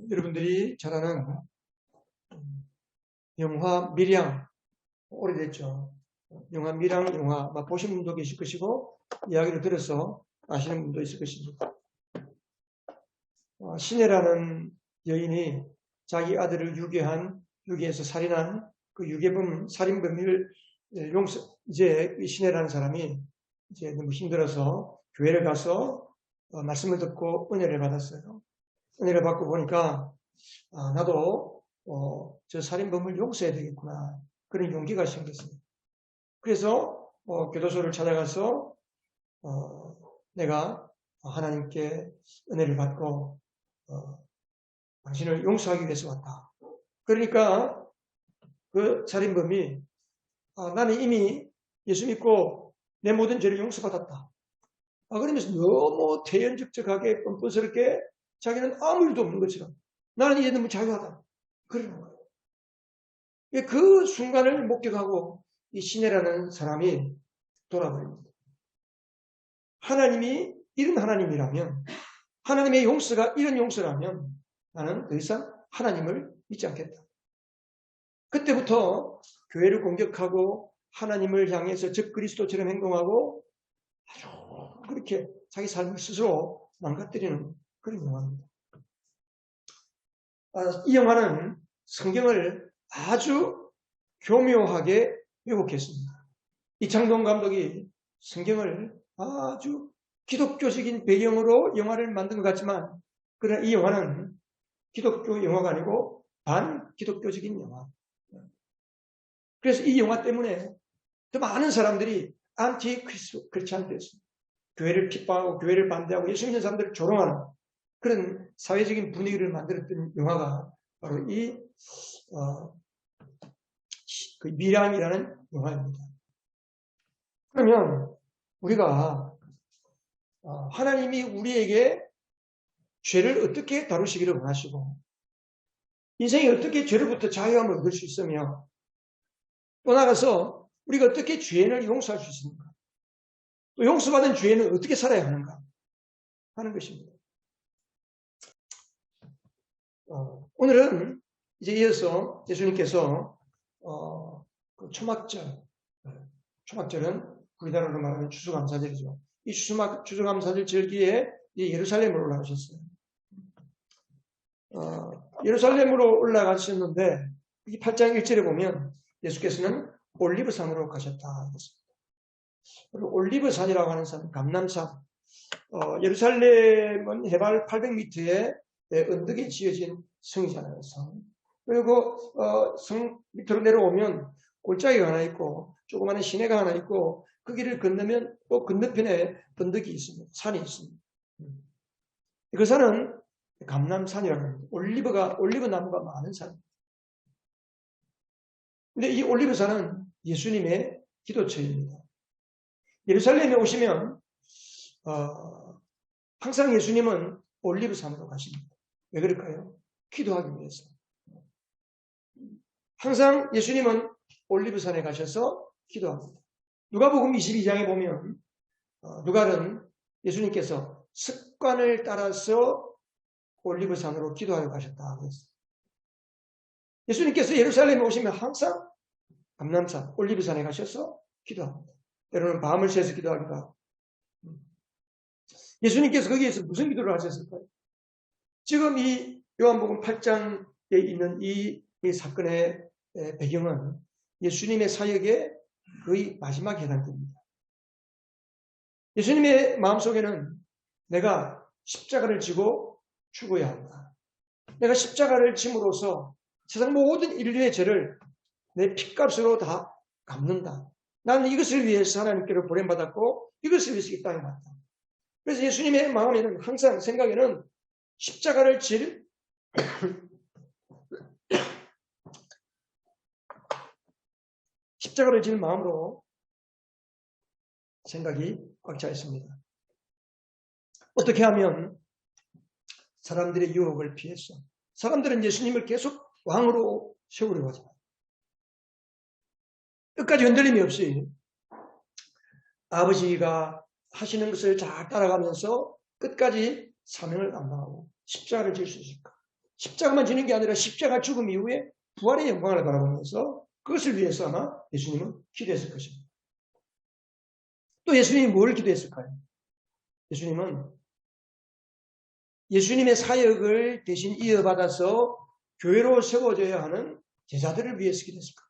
여러분들이 잘 아는 영화 밀양, 오래됐죠. 영화 밀양 영화 보신 분도 계실 것이고 이야기를 들어서 아시는 분도 있을 것입니다. 신혜라는 여인이 자기 아들을 유괴해서 살인한 그 유괴범, 살인범을 이제 신혜라는 사람이 이제 너무 힘들어서 교회를 가서 말씀을 듣고 은혜를 받았어요. 은혜를 받고 보니까 나도 저 살인범을 용서해야 되겠구나. 그런 용기가 생겼어요. 그래서 교도소를 찾아가서 내가 하나님께 은혜를 받고 당신을 용서하기 위해서 왔다. 그러니까 그 살인범이 나는 이미 예수 믿고 내 모든 죄를 용서받았다. 그러면서 너무 태연적적하게 뻔뻔스럽게 자기는 아무 일도 없는 것처럼 나는 이제 너무 자유하다. 그러는 거예요. 그 순간을 목격하고 이 신혜라는 사람이 돌아버립니다. 하나님이 이런 하나님이라면, 하나님의 용서가 이런 용서라면 나는 더 이상 하나님을 믿지 않겠다. 그때부터 교회를 공격하고 하나님을 향해서 적그리스도처럼 행동하고 아주 그렇게 자기 삶을 스스로 망가뜨리는 그런 영화입니다. 이 영화는 성경을 아주 교묘하게 왜곡했습니다. 이창동 감독이 성경을 아주 기독교적인 배경으로 영화를 만든 것 같지만 그러나 이 영화는 기독교 영화가 아니고 반기독교적인 영화. 그래서 이 영화 때문에 더 많은 사람들이 안티크리스찬 됐습니다. 교회를 핍박하고 교회를 반대하고 예수 믿는 사람들을 조롱하는 그런 사회적인 분위기를 만들었던 영화가 바로 이 그 밀양이라는 영화입니다. 그러면 우리가 하나님이 우리에게 죄를 어떻게 다루시기를 원하시고 인생이 어떻게 죄로부터 자유함을 얻을 수 있으며 또 나가서 우리가 어떻게 죄인을 용서할 수 있습니까? 또 용서받은 죄인은 어떻게 살아야 하는가 하는 것입니다. 오늘은 이제 이어서 예수님께서 그 초막절은 우리나라로 말하면 추수감사절이죠. 이 추수감사절 절기에 예루살렘으로 올라가셨어요. 예루살렘으로 올라가셨는데 이 8장 1절에 보면 예수께서는 올리브산으로 가셨다. 올리브산이라고 하는 산, 감람산. 예루살렘은 해발 800m에 언덕에 지어진 성이잖아요. 성. 그리고 성 밑으로 내려오면 골짜기가 하나 있고 조그마한 시내가 하나 있고 그 길을 건너면 또 건너편에 언덕이 있습니다. 산이 있습니다. 그 산은 감람산이라고 합니다. 올리브 나무가 많은 산입니다. 근데 이 올리브산은 예수님의 기도처입니다. 예루살렘에 오시면 항상 예수님은 올리브산으로 가십니다. 왜 그럴까요? 기도하기 위해서. 항상 예수님은 올리브산에 가셔서 기도합니다. 누가복음 22장에 보면 누가는 예수님께서 습관을 따라서 올리브산으로 기도하러 가셨다 그랬어요. 예수님께서 예루살렘에 오시면 항상 감람산, 올리브산에 가셔서 기도합니다. 때로는 밤을 새서 기도하기도 하고. 예수님께서 거기에서 무슨 기도를 하셨을까요? 지금 이 요한복음 8장에 있는 이 사건의 배경은 예수님의 사역의 거의 마지막에 해당됩니다. 예수님의 마음속에는 내가 십자가를 지고 죽어야 한다. 내가 십자가를 짐으로써 세상 모든 인류의 죄를 내 핏값으로 다 갚는다. 나는 이것을 위해서 하나님께로 보냄받았고 이것을 위해서 이 땅에 왔다. 그래서 예수님의 마음에는 항상 생각에는 십자가를 질 마음으로 생각이 꽉 차 있습니다. 어떻게 하면 사람들의 유혹을 피해서 사람들은 예수님을 계속 왕으로 세우려고 하잖아요. 끝까지 흔들림이 없이 아버지가 하시는 것을 잘 따라가면서 끝까지 사명을 감당하고 십자가를 질 수 있을까? 십자가만 지는 게 아니라 십자가 죽음 이후에 부활의 영광을 바라보면서 그것을 위해서 아마 예수님은 기도했을 것입니다. 또 예수님이 뭘 기도했을까요? 예수님은 예수님의 사역을 대신 이어받아서 교회로 세워져야 하는 제자들을 위해서 기도했을 거예요.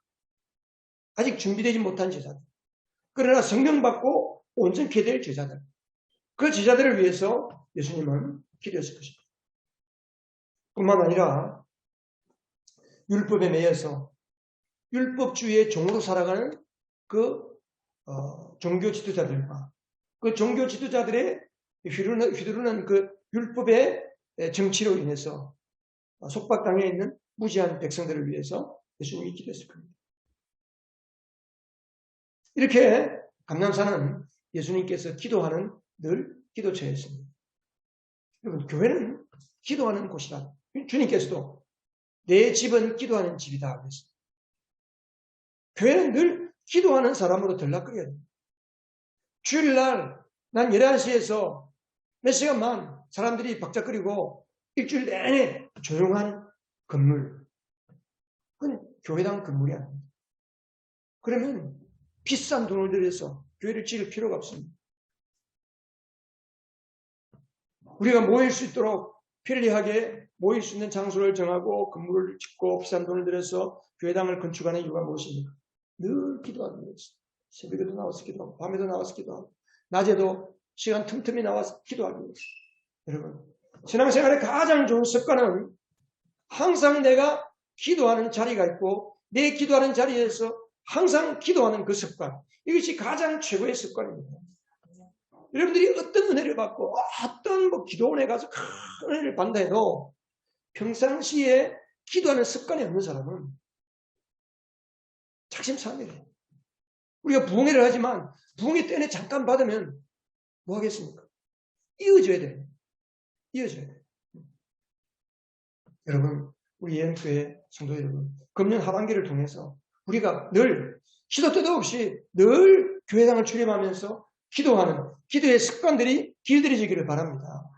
아직 준비되지 못한 제자들. 그러나 성령 받고 온전케 될 제자들. 그 제자들을 위해서 예수님은 기도했을 것입니다. 뿐만 아니라 율법에 매여서 율법주의의 종으로 살아가는 그 종교 지도자들과 그 종교 지도자들의 휘두르는 그 율법의 정치로 인해서 속박당해 있는 무지한 백성들을 위해서 예수님이 기도했을 겁니다. 이렇게 감람산은 예수님께서 기도하는 늘 기도처였습니다. 여러분, 교회는 기도하는 곳이다. 주님께서도 내 집은 기도하는 집이다 그랬습니다. 교회는 늘 기도하는 사람으로 들락거려야 됩니다. 주일날 난 11시에서 몇 시간만 사람들이 박작거리고 일주일 내내 조용한 건물. 그건 교회당 건물이 아닙니다. 그러면 비싼 돈을 들여서 교회를 지을 필요가 없습니다. 우리가 모일 수 있도록 편리하게 모일 수 있는 장소를 정하고 건물을 짓고 비싼 돈을 들여서 교회당을 건축하는 이유가 무엇입니까? 늘 기도하는 거죠. 새벽에도 나와서 기도하고 밤에도 나와서 기도하고 낮에도 시간 틈틈이 나와서 기도하는 거죠. 여러분, 신앙생활의 가장 좋은 습관은 항상 내가 기도하는 자리가 있고 내 기도하는 자리에서 항상 기도하는 그 습관. 이것이 가장 최고의 습관입니다. 여러분들이 어떤 은혜를 받고 어떤 기도원에 가서 큰 은혜를 받는다 해도 평상시에 기도하는 습관이 없는 사람은 작심삼일이에요. 우리가 부흥회를 하지만 부흥회 때문에 잠깐 받으면 뭐 하겠습니까? 이어져야 돼요. 이어져야 돼요. 여러분, 우리 예언교회 성도 여러분, 금년 하반기를 통해서 우리가 늘 시도 때도 없이 늘 교회당을 출입하면서 기도하는 기도의 습관들이 길들여지기를 바랍니다.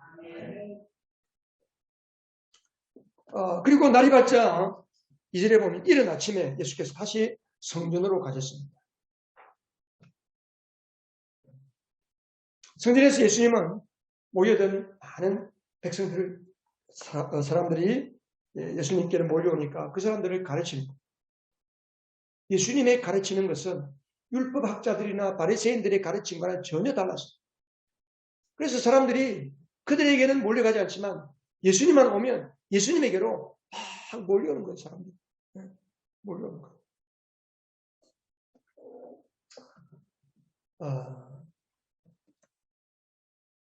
그리고 날이 밝자 2절에 보면 이른 아침에 예수께서 다시 성전으로 가셨습니다. 성전에서 예수님은 모여든 많은 백성들, 사람들이 예수님께로 몰려오니까 그 사람들을 가르치는 거예요. 예수님의 가르치는 것은 율법학자들이나 바리새인들의 가르침과는 전혀 달랐어요. 그래서 사람들이 그들에게는 몰려가지 않지만 예수님만 오면 예수님에게로 막 몰려오는 거예요. 사람들이. 몰려오는 거예요.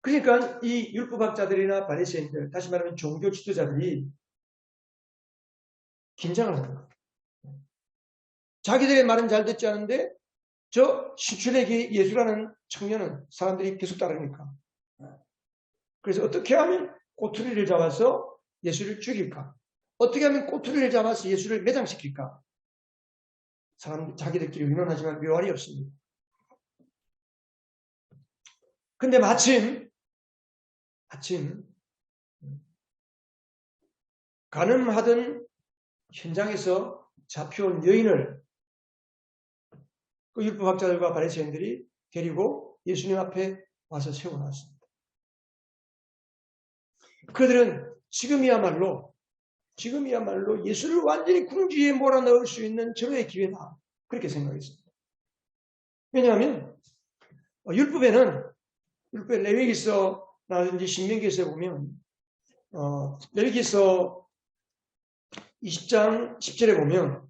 그러니까 이 율법학자들이나 바리새인들, 다시 말하면 종교 지도자들이 긴장을 하는 거예요. 자기들의 말은 잘 듣지 않은데 저 시출에게 예수라는 청년은 사람들이 계속 따르니까. 그래서 어떻게 하면 꼬투리를 잡아서 예수를 죽일까? 어떻게 하면 꼬투리를 잡아서 예수를 매장시킬까? 사람들 자기들끼리 의논하지만 묘안이 없습니다. 근데 마침 가늠하던 현장에서 잡혀온 여인을 그 율법학자들과 바리새인들이 데리고 예수님 앞에 와서 세워놨습니다. 그들은 지금이야말로 예수를 완전히 궁지에 몰아넣을 수 있는 절호의 기회다. 그렇게 생각했습니다. 왜냐하면 율법에 레위기서라든지 신명기에서 보면 레위기서 20장 10절에 보면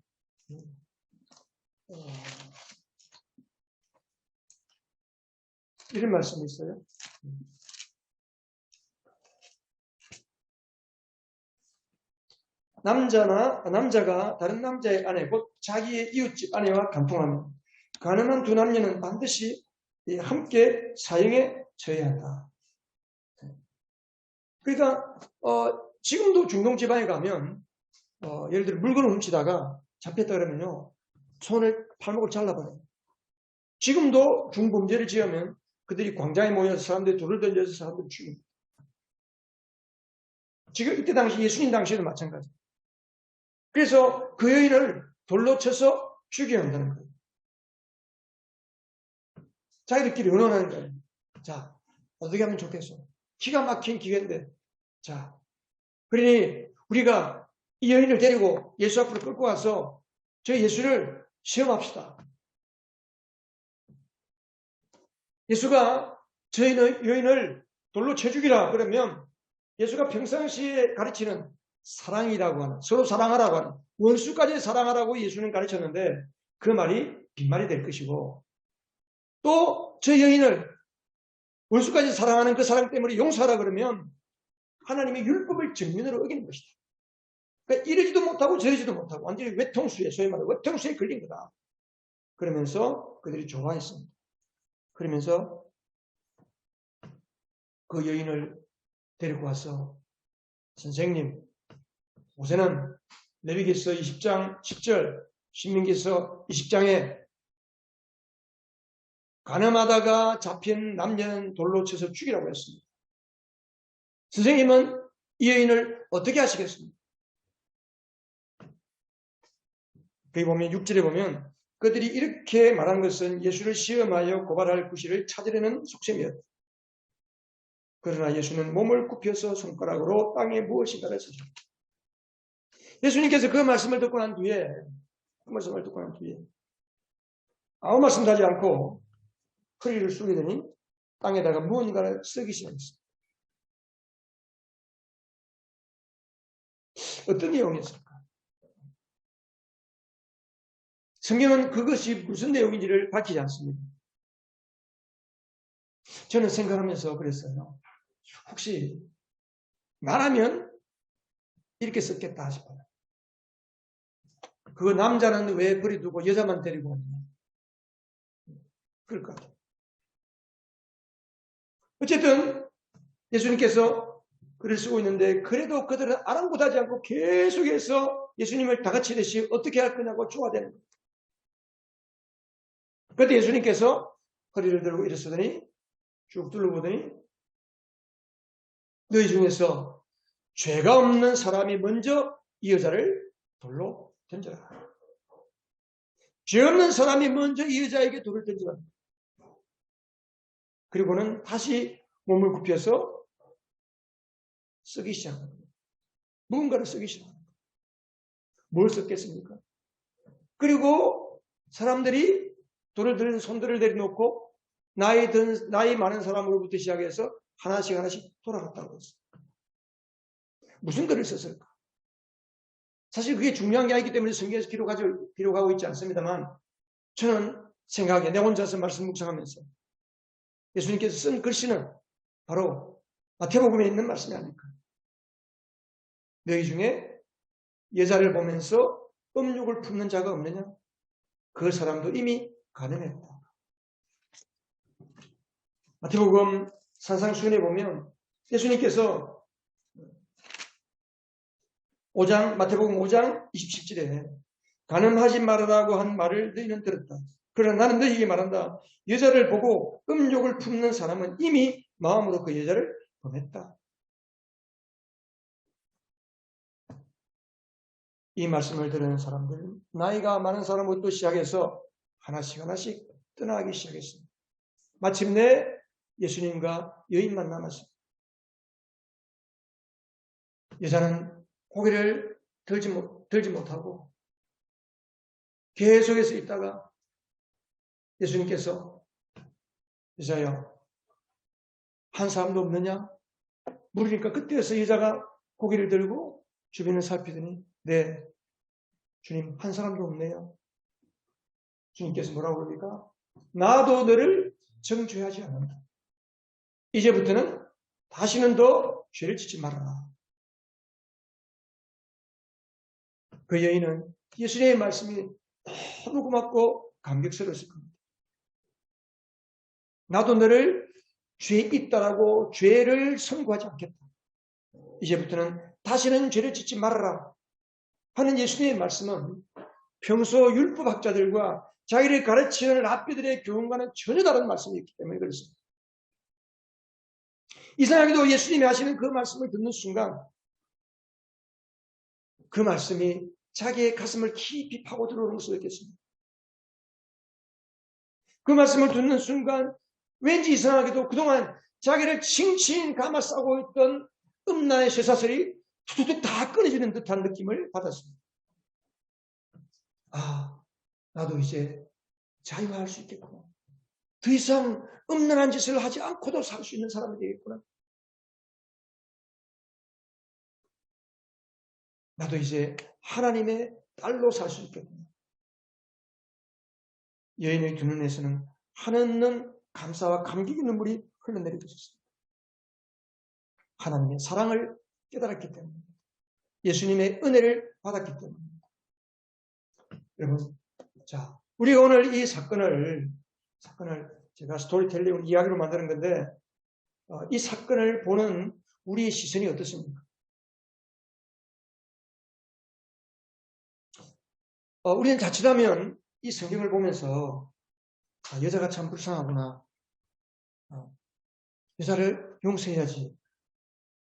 이런 말씀이 있어요. 남자가 다른 남자의 아내, 곧 자기의 이웃집 아내와 간통하면 가늠한 두 남녀는 반드시 함께 사형에 처해야 한다. 그러니까 지금도 중동 지방에 가면 예를 들어 물건을 훔치다가 잡혔다 그러면요 손을 팔목을 잘라버려요. 지금도 중범죄를 지으면 그들이 광장에 모여서 사람들이 돌을 던져서 사람들을 죽입니다. 지금 이때 당시 예수님 당시에도 마찬가지. 그래서 그 여인을 돌로 쳐서 죽여야 한다는 거예요. 자기들끼리 의논하는 거예요. 자, 어떻게 하면 좋겠어? 기가 막힌 기회인데. 자, 그러니 우리가 이 여인을 데리고 예수 앞으로 끌고 와서 저 예수를 시험합시다. 예수가 저 여인을 돌로 쳐 죽이라 그러면 예수가 평상시에 가르치는 사랑이라고 하는, 서로 사랑하라고 하는, 원수까지 사랑하라고 예수는 가르쳤는데 그 말이 빈말이 될 것이고, 또 저 여인을 원수까지 사랑하는 그 사랑 때문에 용서하라 그러면 하나님의 율법을 정면으로 어기는 것이다. 그러니까 이러지도 못하고 저러지도 못하고 완전히 외통수에, 소위 말해 외통수에 걸린 거다. 그러면서 그들이 좋아했습니다. 그러면서 그 여인을 데리고 와서 선생님, 모세는 레위기서 20장 10절, 신명기서 20장에 가늠하다가 잡힌 남녀는 돌로 쳐서 죽이라고 했습니다. 선생님은 이 여인을 어떻게 하시겠습니까? 거기 보면 6절에 보면 그들이 이렇게 말한 것은 예수를 시험하여 고발할 구실을 찾으려는 속셈이었다. 그러나 예수는 몸을 굽혀서 손가락으로 땅에 무엇인가를 쓰셨다. 예수님께서 그 말씀을 듣고 난 뒤에 아무 말씀도 하지 않고 허리를 숙이더니 땅에다가 무언가를 쓰기 시작했습니다. 어떤 내용이었을까? 성경은 그것이 무슨 내용인지를 밝히지 않습니다. 저는 생각하면서 그랬어요. 혹시 나라면 이렇게 썼겠다 싶어요. 그 남자는 왜 버려두고 여자만 데리고 왔냐? 그럴 것 같아요. 어쨌든 예수님께서 글을 쓰고 있는데 그래도 그들은 아랑곳하지 않고 계속해서 예수님을 다그치듯이 어떻게 할 거냐고 쪼아대는 거예요. 그때 예수님께서 허리를 들고 일어서더니 쭉 둘러보더니 너희 중에서 죄가 없는 사람이 먼저 이 여자를 돌로 던져라. 죄 없는 사람이 먼저 이 여자에게 돌을 던져라. 그리고는 다시 몸을 굽혀서 쓰기 시작합니다. 무언가를 쓰기 시작합니다. 뭘 썼겠습니까? 그리고 사람들이 돌을 들은 손들을 내려놓고 나이 많은 사람으로부터 시작해서 하나씩 돌아갔다고 했어요. 무슨 글을 썼을까? 사실 그게 중요한 게 아니기 때문에 성경에서 기록하고 있지 않습니다만 저는 생각에 내 혼자서 말씀 묵상하면서 예수님께서 쓴 글씨는 바로 마태복음에 있는 말씀이 아닐까. 너희 중에 여자를 보면서 음욕을 품는 자가 없느냐? 그 사람도 이미 가늠했다. 마태복음 산상수훈에 보면 예수님께서 마태복음 5장 27절에 가늠하지 말으라고 한 말을 너희는 들었다. 그러나 나는 너희에게 말한다. 여자를 보고 음욕을 품는 사람은 이미 마음으로 그 여자를 범했다. 이 말씀을 들은 사람들은 나이가 많은 사람부터 시작해서 하나씩 떠나기 시작했습니다. 마침내 예수님과 여인만 남았습니다. 여자는 고개를 들지 못하고 계속해서 있다가 예수님께서 여자야, 한 사람도 없느냐? 물으니까 그때서 여자가 고개를 들고 주변을 살피더니 네, 주님 한 사람도 없네요. 주님께서 뭐라고 그럽니까? 나도 너를 정죄하지 않는다. 이제부터는 다시는 더 죄를 짓지 말아라. 그 여인은 예수님의 말씀이 너무 고맙고 감격스러웠을 겁니다. 나도 너를 죄 있다라고 죄를 선고하지 않겠다. 이제부터는 다시는 죄를 짓지 말아라 하는 예수님의 말씀은 평소 율법학자들과 자기를 가르치는 랍비들의 교훈과는 전혀 다른 말씀이기 때문에 그렇습니다. 이상하게도 예수님이 하시는 그 말씀을 듣는 순간 그 말씀이 자기의 가슴을 깊이 파고 들어오는 것을 느꼈습니다. 그 말씀을 듣는 순간 왠지 이상하게도 그동안 자기를 칭칭 감아싸고 있던 음란의 쇠사슬이 툭툭 다 끊어지는 듯한 느낌을 받았습니다. 아, 나도 이제 자유할 수 있겠구나. 더 이상 음란한 짓을 하지 않고도 살 수 있는 사람이 되겠구나. 나도 이제 하나님의 딸로 살 수 있겠구나. 여인의 두 눈에서는 한없는 감사와 감격의 눈물이 흘러내리고 있었습니다. 하나님의 사랑을 깨달았기 때문입니다. 예수님의 은혜를 받았기 때문입니다. 여러분, 자, 우리가 오늘 이 사건을 제가 스토리텔링 이야기로 만드는 건데, 이 사건을 보는 우리의 시선이 어떻습니까? 우리는 자칫하면 이 성경을 보면서 여자가 참 불쌍하구나. 여자를 용서해야지.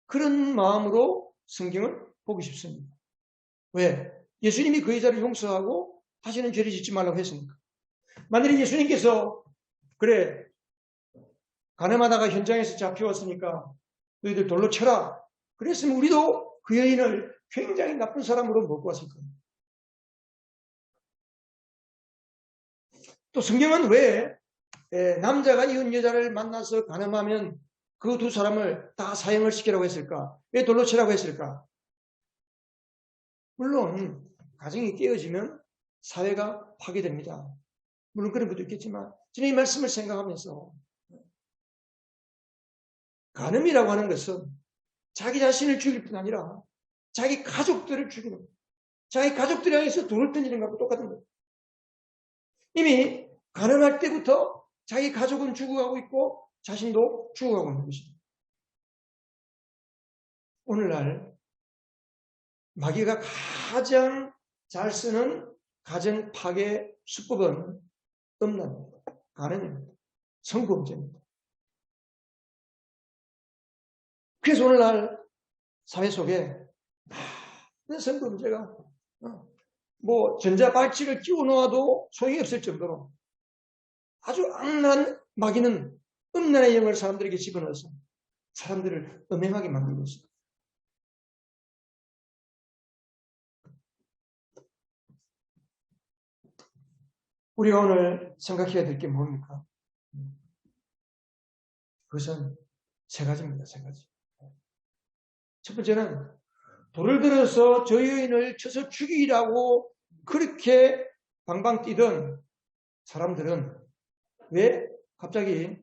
그런 마음으로 성경을 보기 쉽습니다. 왜? 예수님이 그 여자를 용서하고 다시는 죄를 짓지 말라고 했으니까. 만약에 예수님께서 그래 가늠하다가 현장에서 잡혀왔으니까 너희들 돌로 쳐라. 그랬으면 우리도 그 여인을 굉장히 나쁜 사람으로 먹고 왔을 겁니다. 또 성경은 왜 남자가 이혼 여자를 만나서 가늠하면 그 두 사람을 다 사형을 시키라고 했을까? 왜 돌로 치라고 했을까? 물론 가정이 깨어지면 사회가 파괴됩니다. 물론 그런 것도 있겠지만 저는 이 말씀을 생각하면서 간음이라고 하는 것은 자기 자신을 죽일 뿐 아니라 자기 가족들을 죽이는 거예요. 자기 가족들을 향해서 돌을 던지는 것과 똑같은 거예요. 이미 간음할 때부터 자기 가족은 죽어가고 있고 자신도 죽어가고 있는 것입니다. 오늘날 마귀가 가장 잘 쓰는 가정 파괴 수법은 음란입니다. 간음입니다. 성범죄입니다. 그래서 오늘날 사회 속에 많은 성범죄가 뭐 전자발찌를 끼워 놓아도 소용이 없을 정도로 아주 악랄한 마귀는 음란의 영을 사람들에게 집어넣어서 사람들을 음행하게 만들고 있습니다. 우리가 오늘 생각해야 될 게 뭡니까? 그것은 세 가지입니다. 세 가지. 첫 번째는 돌을 들어서 저 여인을 쳐서 죽이라고 그렇게 방방 뛰던 사람들은 왜 갑자기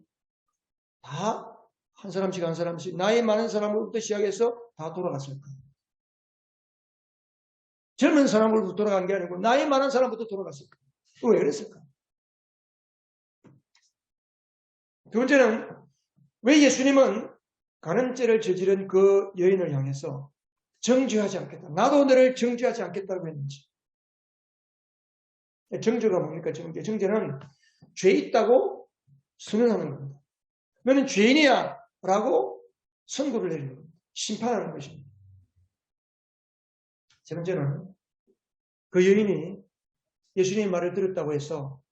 다 한 사람씩 나이 많은 사람으로부터 시작해서 다 돌아갔을까? 젊은 사람으로부터 돌아간 게 아니고 나이 많은 사람부터 돌아갔을까? 왜 그랬을까? 두 번째는 왜 예수님은 간음죄를 저지른 그 여인을 향해서 정죄하지 않겠다. 나도 너를 정죄하지 않겠다고 했는지. 정죄가 뭡니까? 정죄는 죄 있다고 선언하는 겁니다. 너는 죄인이야 라고 선고를 내리는 겁니다. 심판하는 것입니다. 세 번째는 그 여인이 예수님의 말을 들었다고 해서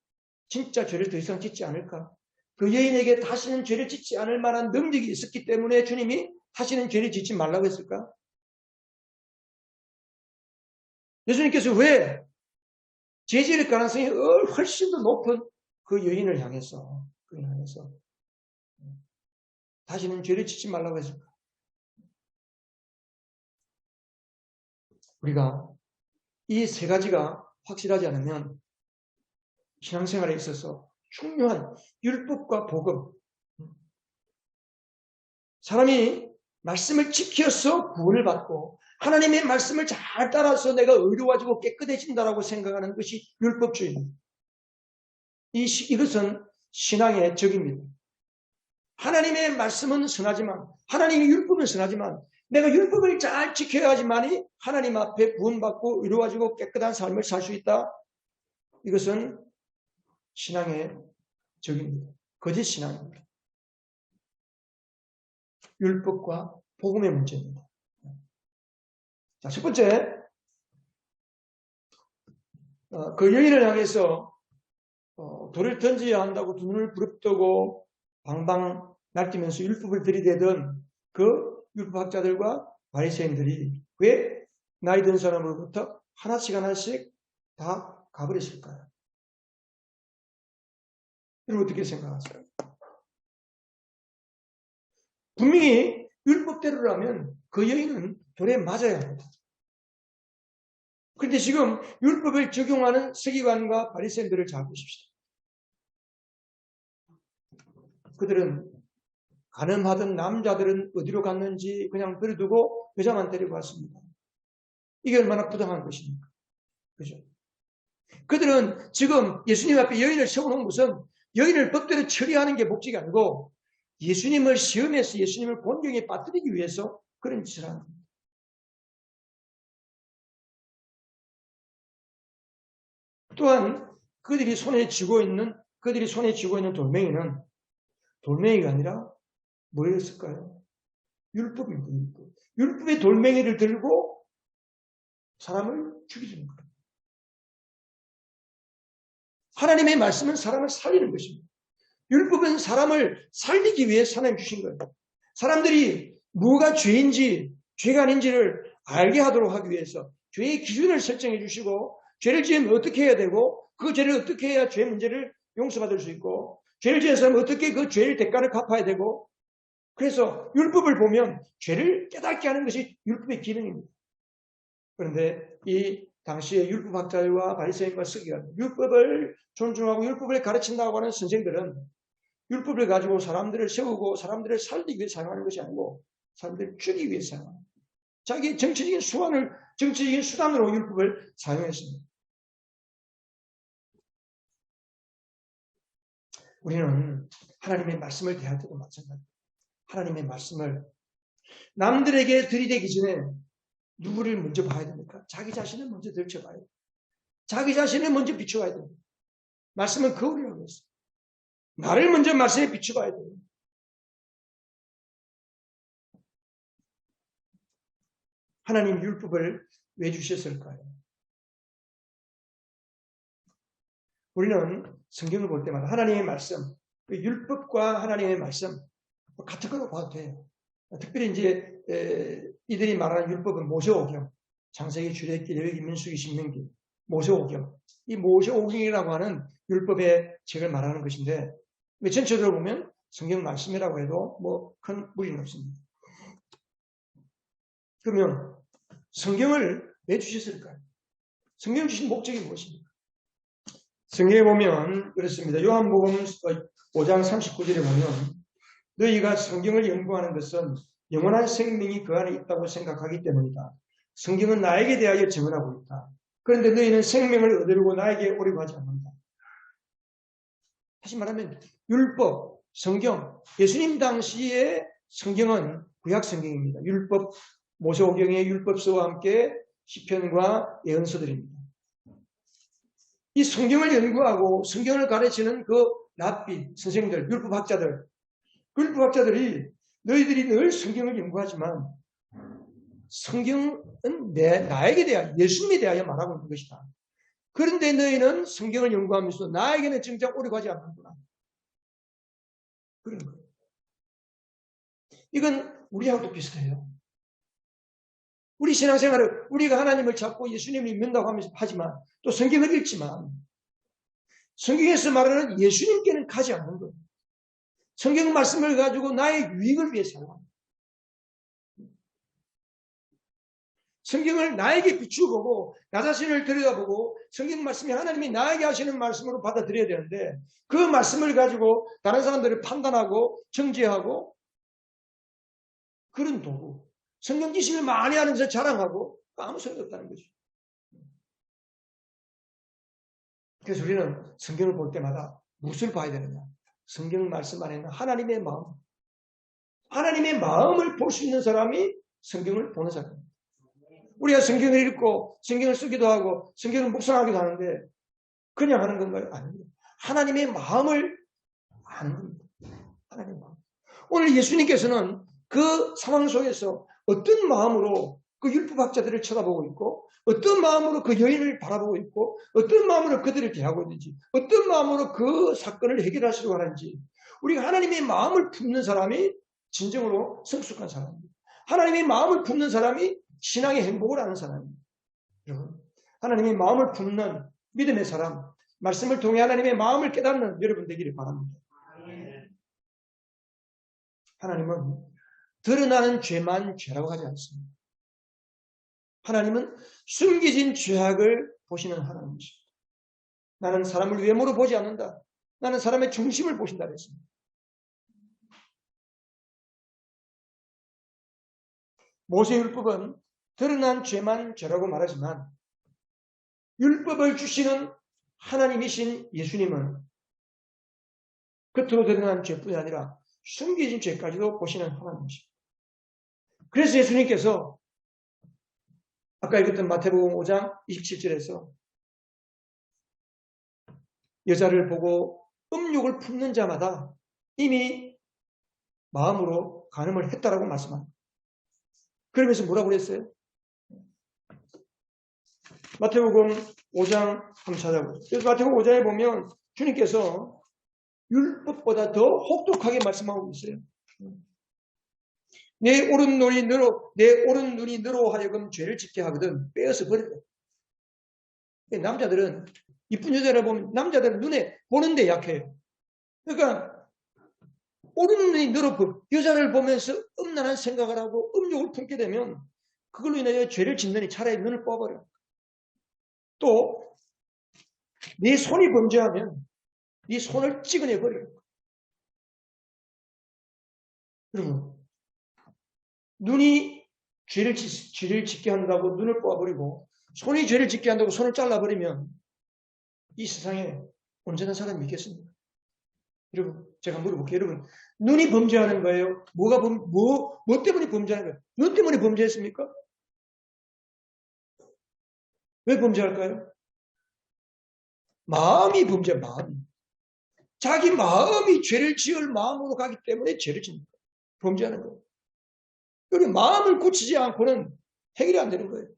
진짜 죄를 더 이상 짓지 않을까? 그 여인에게 다시는 죄를 짓지 않을 만한 능력이 있었기 때문에 주님이 다시는 죄를 짓지 말라고 했을까? 예수님께서 왜 죄 지을 가능성이 훨씬 더 높은 그 여인을 향해서 다시는 죄를 짓지 말라고 했을까? 우리가 이 세 가지가 확실하지 않으면 신앙생활에 있어서 중요한 율법과 복음, 사람이 말씀을 지켜서 구원을 받고 하나님의 말씀을 잘 따라서 내가 의로워지고 깨끗해진다라고 생각하는 것이 율법주의입니다. 이것은 신앙의 적입니다. 하나님의 말씀은 선하지만, 하나님의 율법은 선하지만 내가 율법을 잘 지켜야지만이 하나님 앞에 구원받고 의로워지고 깨끗한 삶을 살 수 있다. 이것은 신앙의 적입니다. 거짓 신앙입니다. 율법과 복음의 문제입니다. 자, 첫 번째, 그 여인을 향해서 돌을 던져야 한다고 두 눈을 부릅뜨고 방방 날뛰면서 율법을 들이대던 그 율법학자들과 바리새인들이 왜 나이 든 사람으로부터 하나씩 다 가버렸을까요? 여러분 어떻게 생각하세요? 분명히 율법대로라면 그 여인은 돌에 맞아야 합니다. 그런데 지금 율법을 적용하는 서기관과 바리새인들을 잘 보십시오. 그들은 가늠하던 남자들은 어디로 갔는지 그냥 들여두고 여자만 데리고 왔습니다. 이게 얼마나 부당한 것입니까? 그죠? 그들은 지금 예수님 앞에 여인을 세워놓은 것은 여인을 법대로 처리하는 게 목적이 아니고 예수님을 시험해서 예수님을 곤경에 빠뜨리기 위해서 그런 짓을 하는 겁니다. 또한 그들이 손에 쥐고 있는 돌멩이는 돌멩이가 아니라 뭐였을까요? 율법입니다. 율법의 돌멩이를 들고 사람을 죽이는 거예요. 하나님의 말씀은 사람을 살리는 것입니다. 율법은 사람을 살리기 위해 하나님 주신 거예요. 사람들이 뭐가 죄인지 죄가 아닌지를 알게 하도록 하기 위해서 죄의 기준을 설정해 주시고 죄를 지으면 어떻게 해야 되고 그 죄를 어떻게 해야 죄 문제를 용서받을 수 있고 죄를 지은 사람은 어떻게 그 죄를 대가를 갚아야 되고 그래서 율법을 보면 죄를 깨닫게 하는 것이 율법의 기능입니다. 그런데 이 당시의 율법학자들과 바리새인과 서기관, 율법을 존중하고 율법을 가르친다고 하는 선생들은 율법을 가지고 사람들을 세우고 사람들을 살리기 위해 사용하는 것이 아니고 사람들을 죽이기 위해 사용하는 거예요. 자기 정치적인 수단으로 율법을 사용했습니다. 우리는 하나님의 말씀을 대할 때도 마찬가지입니다. 하나님의 말씀을 남들에게 들이대기 전에 누구를 먼저 봐야 됩니까? 자기 자신을 먼저 들춰봐야 돼요. 자기 자신을 먼저 비춰봐야 됩니다. 말씀은 거울이라고 했어요. 나를 먼저 말씀에 비춰봐야 돼요. 하나님 율법을 왜 주셨을까요? 우리는 성경을 볼 때마다 하나님의 말씀, 율법과 하나님의 말씀 같은 거로 봐도 돼요. 특별히 이제 이들이 말하는 율법은 모세오경, 창세기, 출애굽기, 레위기, 민수기, 신명기, 모세오경. 이 모세오경이라고 하는 율법의 책을 말하는 것인데 전체적으로 보면 성경 말씀이라고 해도 뭐 큰 무리는 없습니다. 그러면 성경을 왜 주셨을까요? 성경 주신 목적이 무엇입니까? 성경에 보면 그렇습니다. 요한복음 5장 39절에 보면 너희가 성경을 연구하는 것은 영원한 생명이 그 안에 있다고 생각하기 때문이다. 성경은 나에게 대하여 증언하고 있다. 그런데 너희는 생명을 얻으려고 나에게 오려고 하지 않는다. 다시 말하면 율법, 성경, 예수님 당시의 성경은 구약 성경입니다. 율법, 모세오경의 율법서와 함께 시편과 예언서들입니다. 이 성경을 연구하고 성경을 가르치는 그 랍비, 선생들, 율법학자들이 너희들이 늘 성경을 연구하지만 성경은 나에게 대하여, 예수님에 대하여 말하고 있는 것이다. 그런데 너희는 성경을 연구하면서 나에게는 정작 오래 가지 않는구나. 그런 거예요. 이건 우리하고도 비슷해요. 우리 신앙생활을 우리가 하나님을 찾고 예수님을 믿는다고 하면서 하지만 또 성경을 읽지만 성경에서 말하는 예수님께는 가지 않는 거예요. 성경 말씀을 가지고 나의 유익을 위해 사용합니다. 성경을 나에게 비추어보고 나 자신을 들여다보고 성경 말씀이 하나님이 나에게 하시는 말씀으로 받아들여야 되는데 그 말씀을 가지고 다른 사람들을 판단하고 정죄하고 그런 도구, 성경 지식을 많이 하는 데 자랑하고 아무 소용이 없다는 거죠. 그래서 우리는 성경을 볼 때마다 무엇을 봐야 되느냐? 성경 말씀 안에는 하나님의 마음, 하나님의 마음을 볼 수 있는 사람이 성경을 보는 사람입니다. 우리가 성경을 읽고 성경을 쓰기도 하고 성경을 묵상하기도 하는데 그냥 하는 건가요? 아닙니다. 하나님의 마음을 아는 겁니다. 하나님의 마음. 오늘 예수님께서는 그 상황 속에서 어떤 마음으로 그 율법학자들을 쳐다보고 있고 어떤 마음으로 그 여인을 바라보고 있고 어떤 마음으로 그들을 대하고 있는지 어떤 마음으로 그 사건을 해결하시려고 하는지 우리가 하나님의 마음을 품는 사람이 진정으로 성숙한 사람입니다. 하나님의 마음을 품는 사람이 신앙의 행복을 하는 사람입니다. 여러분, 하나님의 마음을 품는 믿음의 사람, 말씀을 통해 하나님의 마음을 깨닫는 여러분 되기를 바랍니다. 하나님은 드러나는 죄만 죄라고 하지 않습니다. 하나님은 숨겨진 죄악을 보시는 하나님이십니다. 나는 사람을 외모로 보지 않는다. 나는 사람의 중심을 보신다 그랬습니다. 모세율법은 드러난 죄만 죄라고 말하지만 율법을 주시는 하나님이신 예수님은 겉으로 드러난 죄뿐이 아니라 숨겨진 죄까지도 보시는 하나님이십니다. 그래서 예수님께서 아까 읽었던 마태복음 5장 27절에서 여자를 보고 음욕을 품는 자마다 이미 마음으로 간음을 했다라고 말씀합니다. 그러면서 뭐라고 그랬어요? 마태복음 5장 한번 찾아보세요. 그래서 마태복음 5장에 보면 주님께서 율법보다 더 혹독하게 말씀하고 있어요. 내 오른 눈이 너로 하여금 죄를 짓게 하거든 빼어서 버리라. 남자들은 이쁜 여자를 보면 남자들은 눈에 보는데 약해요. 그러니까 오른 눈이 너로 여자를 보면서 음란한 생각을 하고 음욕을 품게 되면 그걸로 인하여 죄를 짓느니 차라리 눈을 뽑아버려. 또 네 손이 범죄하면 네 손을 찍어내버려. 여러분, 눈이 죄를 짓게 한다고 눈을 뽑아버리고 손이 죄를 짓게 한다고 손을 잘라버리면 이 세상에 온전한 사람이 있겠습니까? 여러분, 제가 물어볼게요. 여러분, 눈이 범죄하는 거예요? 뭐 때문에 범죄하는 거예요? 눈 때문에 범죄했습니까? 왜 범죄할까요? 마음이 범죄, 마음이. 자기 마음이 죄를 지을 마음으로 가기 때문에 죄를 짓는 거예요. 범죄하는 거예요. 그리고 마음을 고치지 않고는 해결이 안 되는 거예요.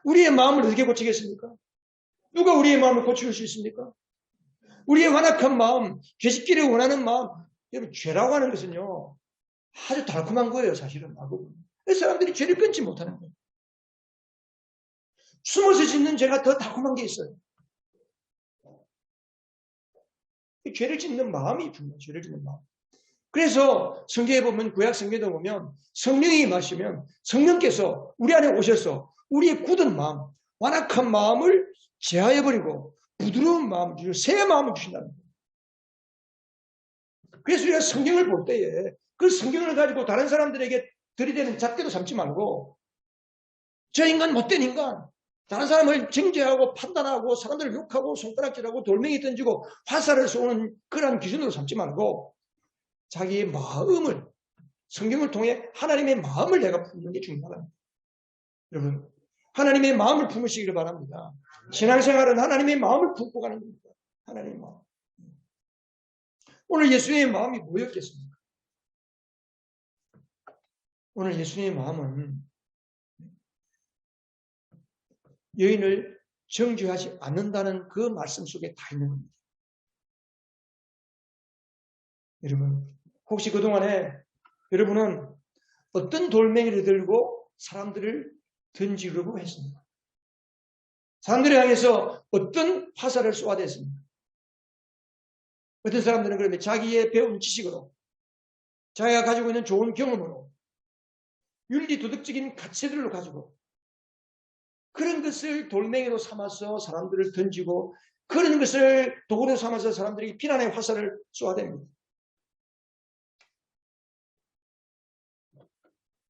우리의 마음을 어떻게 고치겠습니까? 누가 우리의 마음을 고칠 수 있습니까? 우리의 완악한 마음, 죄짓기를 원하는 마음, 여러분, 죄라고 하는 것은요, 아주 달콤한 거예요, 사실은. 사람들이 죄를 끊지 못하는 거예요. 숨어서 짓는 죄가 더 달콤한 게 있어요. 죄를 짓는 마음이 중요해요, 죄를 짓는 마음. 그래서 성경에 보면, 구약 성경에 보면, 성령이 임하시면 성령께서 우리 안에 오셔서 우리의 굳은 마음, 완악한 마음을 제하여버리고 부드러운 마음, 새 마음을 주신다는 거예요. 그래서 우리가 성경을 볼 때에 그 성경을 가지고 다른 사람들에게 들이대는 잣대도 삼지 말고 저 인간 못된 인간, 다른 사람을 정죄하고 판단하고 사람들을 욕하고 손가락질하고 돌멩이 던지고 화살을 쏘는 그런 기준으로 삼지 말고 자기의 마음을 성경을 통해 하나님의 마음을 내가 품는 게 중요하다. 여러분, 하나님의 마음을 품으시기를 바랍니다. 신앙생활은 하나님의 마음을 품고 가는 겁니다. 하나님의 마음. 오늘 예수님의 마음이 뭐였겠습니까? 오늘 예수님의 마음은 여인을 정죄하지 않는다는 그 말씀 속에 다 있는 겁니다. 여러분, 혹시 그동안에 여러분은 어떤 돌멩이를 들고 사람들을 던지려고 했습니까? 사람들을 향해서 어떤 화살을 쏘아댔습니까? 어떤 사람들은 그러면 자기의 배운 지식으로, 자기가 가지고 있는 좋은 경험으로, 윤리 도덕적인 가치들을 가지고 그런 것을 돌멩이로 삼아서 사람들을 던지고 그런 것을 도구로 삼아서 사람들이 비난의 화살을 쏘아댑니다.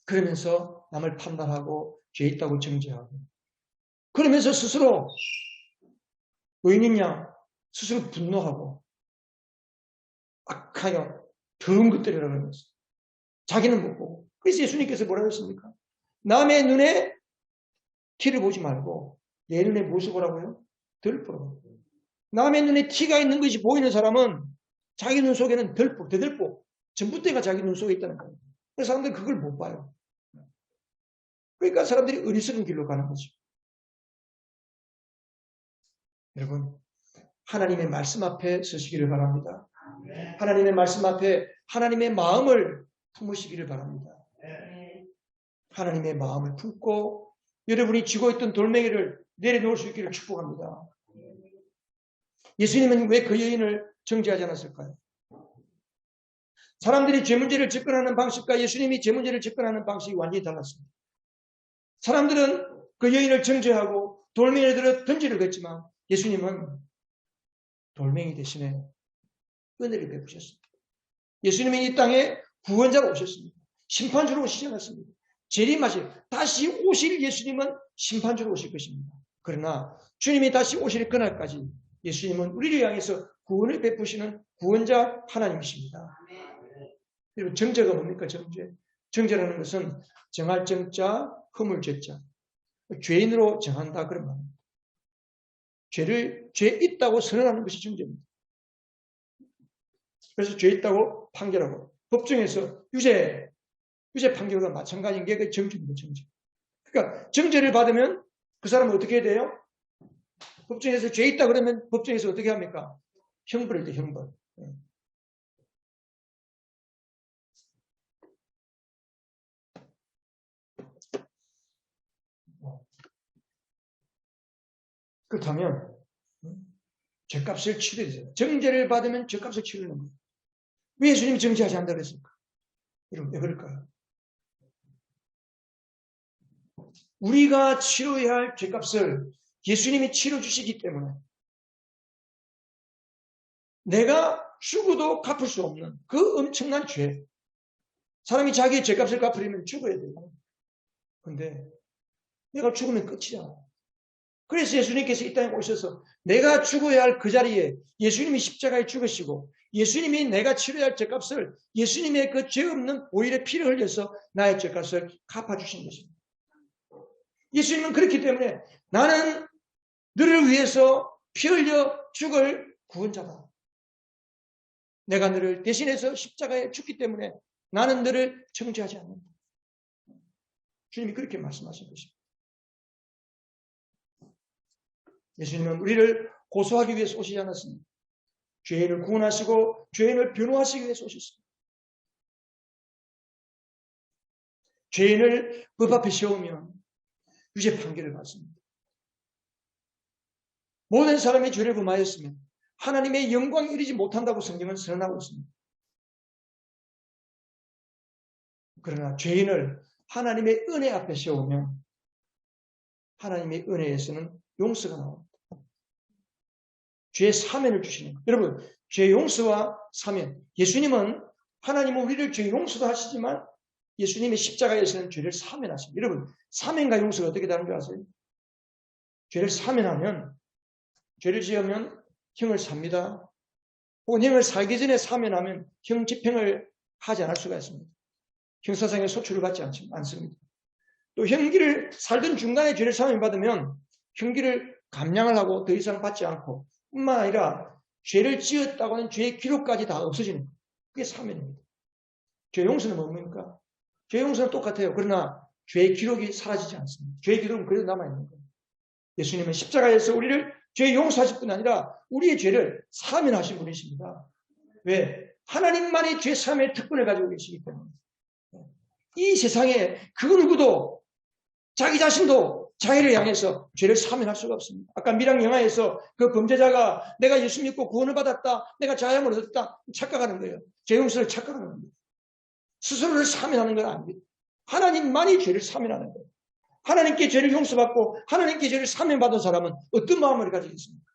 그러면서 남을 판단하고 죄 있다고 정죄하고 그러면서 스스로 의인이냐 스스로 분노하고 악하여 더러운 것들이라고 하면서 자기는 못 보고 그래서 예수님께서 뭐라고 했습니까? 남의 눈에 티를 보지 말고 내 눈에 무엇을 보라고요? 덜보라고. 남의 눈에 티가 있는 것이 보이는 사람은 자기 눈 속에는 대들보 전봇대가 자기 눈 속에 있다는 거예요. 그래서 사람들이 그걸 못 봐요. 그러니까 사람들이 어리석은 길로 가는 거죠. 여러분, 하나님의 말씀 앞에 서시기를 바랍니다. 하나님의 말씀 앞에 하나님의 마음을 품으시기를 바랍니다. 하나님의 마음을 품고 여러분이 쥐고 있던 돌멩이를 내려놓을 수 있기를 축복합니다. 예수님은 왜 그 여인을 정죄하지 않았을까요? 사람들이 죄 문제를 접근하는 방식과 예수님이 죄 문제를 접근하는 방식이 완전히 달랐습니다. 사람들은 그 여인을 정죄하고 돌멩이를 들어 던지려고 했지만 예수님은 돌멩이 대신에 은혜를 베푸셨습니다. 예수님은 이 땅에 구원자로 오셨습니다. 심판주로 오시지 않았습니다. 재림하실, 다시 오실 예수님은 심판주로 오실 것입니다. 그러나 주님이 다시 오실 그날까지 예수님은 우리를 향해서 구원을 베푸시는 구원자 하나님이십니다. 여러분, 정죄가 뭡니까? 정죄. 정죄라는 것은 정할 정자, 허물 죄자. 죄인으로 정한다 그런 말입니다. 죄 있다고 선언하는 것이 정죄입니다. 그래서 죄 있다고 판결하고 법정에서 유죄 판결과 마찬가지인 게 그 정죄입니다. 정죄. 그러니까 정죄를 받으면 그 사람은 어떻게 해야 돼요? 법정에서 죄 있다 그러면 법정에서 어떻게 합니까? 형벌을 돼, 형벌. 그렇다면 죄값을 치러야 되잖아요. 정죄를 받으면 죄값을 치르는 거예요. 왜 예수님이 정죄하지 않는다고 그랬을까? 여러분, 왜 그럴까요? 우리가 치러야 할 죄값을 예수님이 치러주시기 때문에 내가 죽어도 갚을 수 없는 그 엄청난 죄. 사람이 자기의 죄값을 갚으려면 죽어야 돼요. 근데 내가 죽으면 끝이야. 그래서 예수님께서 이 땅에 오셔서 내가 죽어야 할 그 자리에 예수님이 십자가에 죽으시고 예수님이 내가 치러야 할 죄값을 예수님의 그 죄 없는 보혈의 피를 흘려서 나의 죄값을 갚아주신 것입니다. 예수님은 그렇기 때문에 나는 너를 위해서 피 흘려 죽을 구원자다. 내가 너를 대신해서 십자가에 죽기 때문에 나는 너를 정죄하지 않는다. 주님이 그렇게 말씀하신 것입니다. 예수님은 우리를 고소하기 위해서 오시지 않았습니다. 죄인을 구원하시고 죄인을 변호하시기 위해서 오셨습니다. 죄인을 법 앞에 세우면 유죄 판결을 받습니다. 모든 사람이 죄를 범하였으면 하나님의 영광에 이르지 못한다고 성경은 선언하고 있습니다. 그러나 죄인을 하나님의 은혜 앞에 세우면 하나님의 은혜에서는 용서가 나옵니다. 죄의 사면을 주시는 거예요. 여러분, 죄 용서와 사면. 예수님은 하나님은 우리를 죄 용서도 하시지만 예수님의 십자가에서는 죄를 사면하십니다. 여러분, 사면과 용서가 어떻게 다른 줄 아세요? 죄를 사면하면, 죄를 지으면 형을 삽니다. 혹은 형을 살기 전에 사면하면 형 집행을 하지 않을 수가 있습니다. 형사상의 소출을 받지 않습니다. 또 형기를 살던 중간에 죄를 사면받으면 형기를 감량을 하고 더 이상 받지 않고 뿐만 아니라 죄를 지었다고 하는 죄의 기록까지 다 없어지는 거예요. 그게 사면입니다. 죄 용서는 뭡니까? 죄 용서는 똑같아요. 그러나 죄의 기록이 사라지지 않습니다. 죄의 기록은 그래도 남아있는 거예요. 예수님은 십자가에서 우리를 죄 용서하실 뿐 아니라 우리의 죄를 사면하신 분이십니다. 왜? 하나님만이 죄 사면의 특권을 가지고 계시기 때문에. 이 세상에 그 누구도 자기 자신도 자기를 향해서 죄를 사면할 수가 없습니다. 아까 미랑 영화에서 그 범죄자가 내가 예수 믿고 구원을 받았다, 내가 자유함을 얻었다 착각하는 거예요. 죄 용서를 착각하는 겁니다. 스스로를 사면하는 건 아닙니다. 하나님만이 죄를 사면하는 거예요. 하나님께 죄를 용서받고 하나님께 죄를 사면받은 사람은 어떤 마음을 가지겠습니까?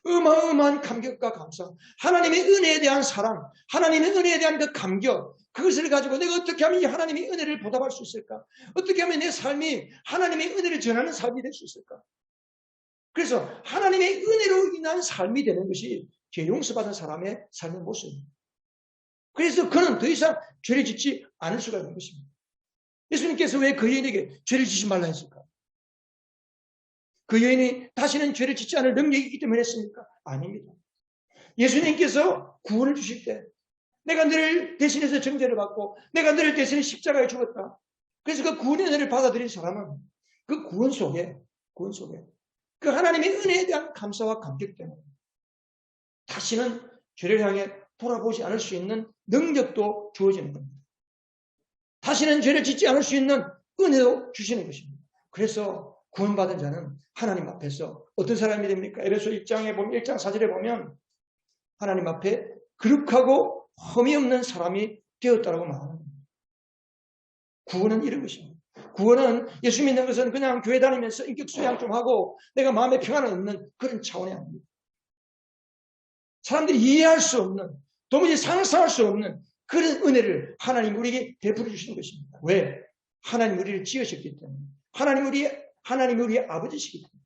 어마어마한 감격과 감사, 하나님의 은혜에 대한 사랑, 하나님의 은혜에 대한 그 감격, 그것을 가지고 내가 어떻게 하면 이 하나님의 은혜를 보답할 수 있을까? 어떻게 하면 내 삶이 하나님의 은혜를 전하는 삶이 될 수 있을까? 그래서 하나님의 은혜로 인한 삶이 되는 것이 죄 용서받은 사람의 삶의 모습입니다. 그래서 그는 더 이상 죄를 짓지 않을 수가 있는 것입니다. 예수님께서 왜 그 여인에게 죄를 짓지 말라 했을까? 그 여인이 다시는 죄를 짓지 않을 능력이 있기 때문에 했습니까? 아닙니다. 예수님께서 구원을 주실 때 내가 너를 대신해서 정죄를 받고 내가 너를 대신해 십자가에 죽었다. 그래서 그 구원의 은혜를 받아들인 사람은 그 구원 속에 그 하나님의 은혜에 대한 감사와 감격 때문에 다시는 죄를 향해 돌아보지 않을 수 있는 능력도 주어지는 겁니다. 다시는 죄를 짓지 않을 수 있는 은혜도 주시는 것입니다. 그래서 구원받은 자는 하나님 앞에서 어떤 사람이 됩니까? 에베소 1장 4절에 보면 하나님 앞에 거룩하고 흠이 없는 사람이 되었다라고 말합니다. 구원은 이런 것입니다. 구원은 예수 믿는 것은 그냥 교회 다니면서 인격 수양 좀 하고 내가 마음에 평안을 얻는 그런 차원이 아닙니다. 사람들이 이해할 수 없는, 도무지 상상할 수 없는 그런 은혜를 하나님 우리에게 베풀어 주시는 것입니다. 왜? 하나님 우리를 지으셨기 때문에. 하나님 우리의 아버지시기 때문에.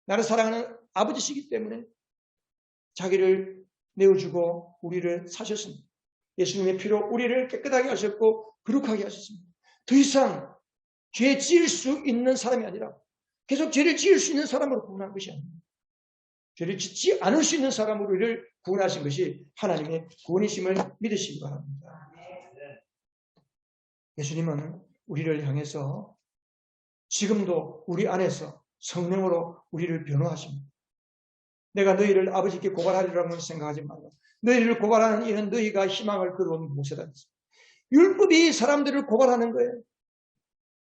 나를 사랑하는 아버지시기 때문에 자기를 내어주고 우리를 사셨습니다. 예수님의 피로 우리를 깨끗하게 하셨고 거룩하게 하셨습니다. 더 이상 죄 지을 수 있는 사람이 아니라 계속 죄를 지을 수 있는 사람으로 구원한 것이 아닙니다. 죄를 짓지 않을 수 있는 사람으로 우리를 구원하신 것이 하나님의 구원이심을 믿으시기 바랍니다. 예수님은 우리를 향해서 지금도 우리 안에서 성령으로 우리를 변호하십니다. 내가 너희를 아버지께 고발하리라고 생각하지 말라. 너희를 고발하는 이는 너희가 희망을 거두은 모세다. 율법이 사람들을 고발하는 거예요.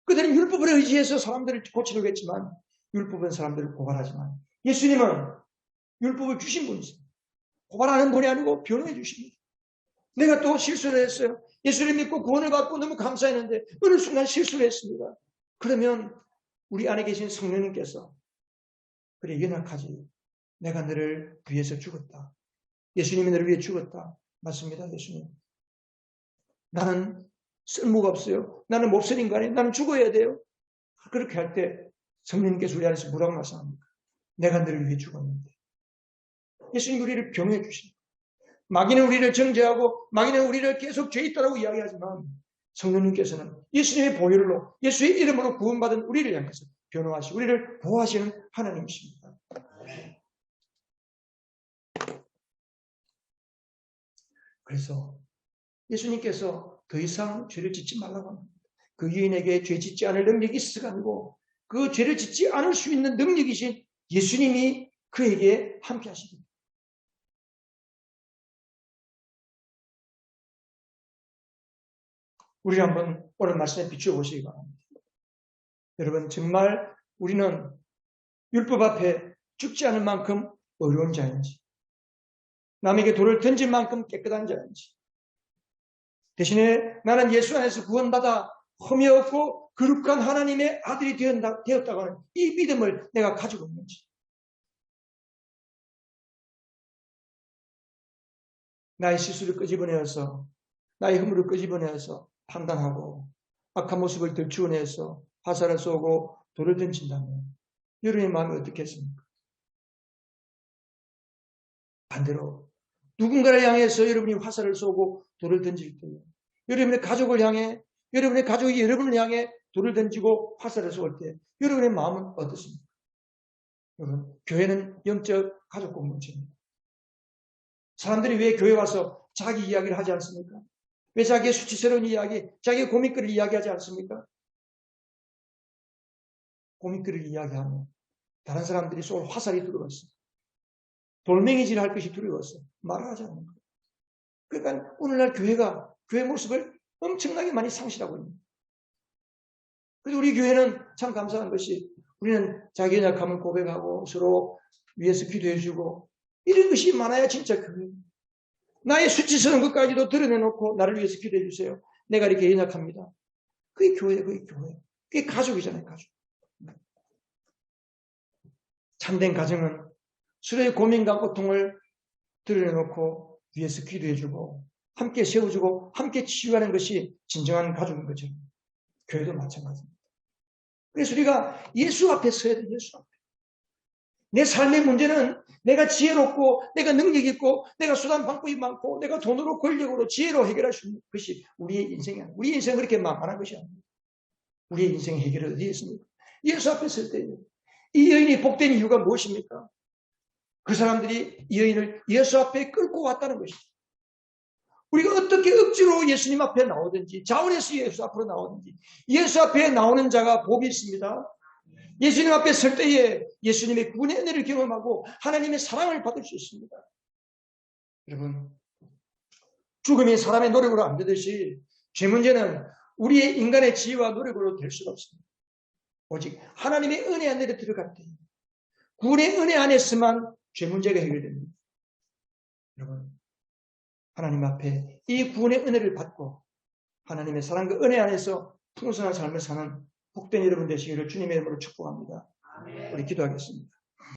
그들은 율법을 의지해서 사람들을 고치려고 했지만 율법은 사람들을 고발하지만 예수님은 율법을 주신 분이세요. 고발하는 분이 아니고 변호해 주십니다. 내가 또 실수를 했어요. 예수를 믿고 구원을 받고 너무 감사했는데 어느 순간 실수를 했습니다. 그러면 우리 안에 계신 성령님께서 그래 연약하지. 내가 너를 위해서 죽었다. 예수님이 너를 위해 죽었다. 맞습니다. 예수님. 나는 쓸모가 없어요. 나는 몹쓸 인간이에요. 나는 죽어야 돼요. 그렇게 할 때 성령님께서 우리 안에서 뭐라고 말씀합니까? 내가 너를 위해 죽었는데. 예수님 우리를 병해 주십니다. 마귀는 우리를 정죄하고 마귀는 우리를 계속 죄 있다라고 이야기하지만 성령님께서는 예수님의 보혈로 예수의 이름으로 구원받은 우리를 향해서 변호하시고 우리를 보호하시는 하나님이십니다. 그래서 예수님께서 더 이상 죄를 짓지 말라고 합니다. 그 유인에게 죄 짓지 않을 능력이 있어가 아니고 그 죄를 짓지 않을 수 있는 능력이신 예수님이 그에게 함께 하십니다. 우리 한번 오늘 말씀에 비추어 보시기 바랍니다. 여러분 정말 우리는 율법 앞에 죽지 않을 만큼 어려운 자인지 남에게 돌을 던질 만큼 깨끗한 자인지 대신에 나는 예수 안에서 구원받아 흠이 없고 거룩한 하나님의 아들이 되었다고 하는 이 믿음을 내가 가지고 있는지 나의 실수를 끄집어내어서 나의 허물을 끄집어내어서 판단하고 악한 모습을 들추어내서 화살을 쏘고 돌을 던진다면 여러분의 마음이 어떻겠습니까? 반대로 누군가를 향해서 여러분이 화살을 쏘고 돌을 던질 때 여러분의 가족을 향해 여러분의 가족이 여러분을 향해 돌을 던지고 화살을 쏠 때 여러분의 마음은 어떻습니까? 여러분 교회는 영적 가족 공동체입니다. 사람들이 왜 교회 와서 자기 이야기를 하지 않습니까? 왜 자기의 수치스러운 이야기, 자기의 고민거리를 이야기하지 않습니까? 고민거리를 이야기하면 다른 사람들이 쏠 화살이 들어왔어. 돌멩이질 할 것이 두려워서 말을 하지 않는 거예요. 그러니까 오늘날 교회 모습을 엄청나게 많이 상실하고 있는 거예요. 그래서 우리 교회는 참 감사한 것이 우리는 자기 연약함을 고백하고 서로 위에서 기도해주고 이런 것이 많아야 진짜 교회. 나의 수치스러운 것까지도 드러내놓고 나를 위해서 기도해 주세요. 내가 이렇게 연약합니다. 그게 교회예요. 그게 교회. 그게 가족이잖아요. 가족. 참된 가정은 서로의 고민과 고통을 드러내놓고 위에서 기도해주고 함께 세워주고 함께 치유하는 것이 진정한 가족인 거죠. 교회도 마찬가지입니다. 그래서 우리가 예수 앞에 서야 돼요. 예수 앞에. 내 삶의 문제는 내가 지혜롭고 내가 능력 있고 내가 수단 방법이 많고 내가 돈으로 권력으로 지혜로 해결할 수 있는 것이 우리의 인생이 아니에요. 우리의 인생은 그렇게 만만한 것이 아닙니다. 우리의 인생의 해결은 어디에 있습니까? 예수 앞에 설 때예요. 이 여인이 복된 이유가 무엇입니까? 그 사람들이 이 여인을 예수 앞에 끌고 왔다는 것이죠. 우리가 어떻게 억지로 예수님 앞에 나오든지 자원해서 예수 앞으로 나오든지 예수 앞에 나오는 자가 복이 있습니다. 예수님 앞에 설 때에 예수님의 구원의 은혜를 경험하고 하나님의 사랑을 받을 수 있습니다. 여러분, 죽음이 사람의 노력으로 안 되듯이 죄 문제는 우리의 인간의 지혜와 노력으로 될 수가 없습니다. 오직 하나님의 은혜 안에 들어갈 때 구원의 은혜 안에서만 죄 문제가 해결됩니다. 여러분, 하나님 앞에 이 구원의 은혜를 받고 하나님의 사랑과 은혜 안에서 풍성한 삶을 사는 복된 여러분 되시기를 주님의 이름으로 축복합니다. 우리 기도하겠습니다.